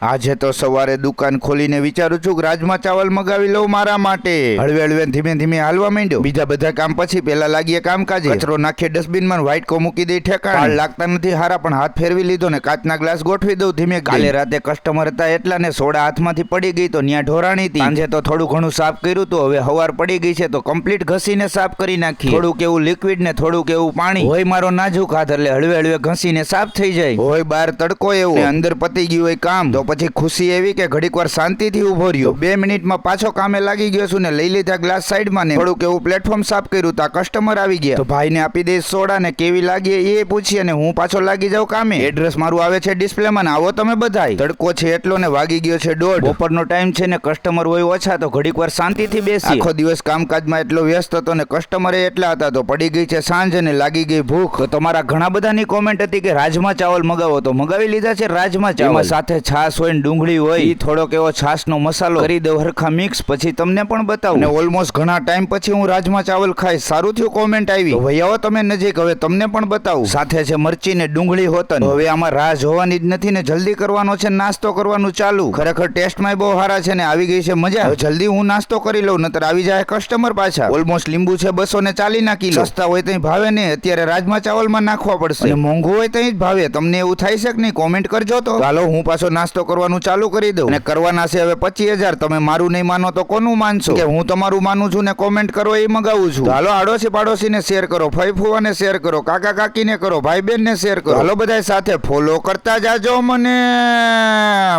આજે તો સવારે દુકાન ખોલીને વિચારું છું કે રાજમા ચાવલ મગાવી લઉં મારા માટે. હળવે હળવે ધીમે ધીમે હાલવા માંડ્યો. બીજા બધા કામ પછી પેલા લાગીએ કામકાજે. કચરો નાખીએ ડસ્ટબિનમાં, વ્હાઈટ કો મૂકી દઈ ઠેકાણે. પાળ લાગતા નથી હારા પણ હાથ ફેરવી લીધો ને કાચના ગ્લાસ ગોઠવી દઉં ધીમે. કાલે રાતે કસ્ટમર હતા એટલા ને સોડા હાથમાંથી પડી ગઈ તો ન્યા ઢોરાણી હતી. સાંજે તો થોડું ઘણું સાફ કર્યું તો હવે હવાર પડી ગઈ છે તો કમ્પ્લીટ ઘસીને સાફ કરી નાખી. થોડુંક એવું લિક્વિડ ને થોડુંક એવું પાણી. હોય મારો નાજુક હાથ એટલે હળવે હળવે ઘસીને સાફ થઈ જાય. હોય બહાર તડકો એવું અંદર પતી ગયું હોય કામ તો પછી ખુશી એવી કે ઘડીક વાર શાંતિથી ઉભો રહ્યો. 2 મિનિટમાં પાછો કામે લાગી ગયો છું ને લઈ લીધા ગ્લાસ સાઈડમાં ને થોડુંક એવું પ્લેટફોર્મ સાફ કર્યું તો કસ્ટમર આવી ગયા તો ભાઈને આપી દે સોડા ને કેવી લાગી એ પૂછી અને હું પાછો લાગી જાઉં કામે. એડ્રેસ મારું આવે છે ડિસ્પ્લેમાં ને આવો તમે બધાય. તડકો છે એટલો ને વાગી ગયો છે 1:30. બપોરનો ટાઈમ છે ને કસ્ટમર હોય ઓછા તો ઘડીક વાર શાંતિથી બેસી. આખો દિવસ કામકાજમાં એટલો વ્યસ્ત હતો ને કસ્ટમરે એટલા હતા તો પડી ગઈ છે સાંજ અને લાગી ગઈ ભૂખ. તો તમારા ઘણા બધાની કોમેન્ટ હતી કે રાજમા ચાવલ મગાવો તો મગાવી લીધા છે રાજમા ચાવલ. સાથે છાશ હોય ને ડુંગળી હોય થોડોક એવો છાશનો મસાલો કરી દઉં હરખા મિક્સ પછી તમને પણ બતાવું. ને ઓલમોસ્ટ ઘણા ટાઈમ પછી હું રાજમા ચાવલ ખાઈ. સારું થયું કોમેન્ટ આવી. ભાઈ આવો તમે નજીક હવે તમને પણ બતાવું. સાથે છે મરચી ને ડુંગળી હોતન. હવે આમાં રાહ જોવાની જ નથી ને જલ્દી કરવાનો છે નાસ્તો કરવાનું ચાલુ. ખરેખર ટેસ્ટમાં બહુ સારા છે ને આવી ગઈ છે મજા. હવે જલ્દી હું નાસ્તો કરી લઉં નતર આવી જાય કસ્ટમર પાછા. ઓલમોસ્ટ લીંબુ છે 240 ના કિલો. સસ્તા હોય તો ભાવે ને અત્યારે રાજમા ચાવલમાં નાખવા પડશે. અને મોંઘું હોય તો જ ભાવે. તમને એવું થાય છે કે નહીં કોમેન્ટ કરજો તો. ચાલો હું પાછો નાસ્તો કરવાનું ચાલુ કરી દઉં. અને કરવાના છે હવે 25,000. તમે મારું નહીં માનો તો કોનું માનશો કે હું તમારું માનું છું ને કોમેન્ટ કરો એ મગાવું છું. હાલો આડોશી પાડોશીને શેર કરો, ફઈ ફુવાને શેર કરો, કાકા કાકીને કરો, ભાઈ બેન ને શેર કરો. હાલો બધા સાથે ફોલો કરતા જાજો મને.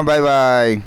Bye bye.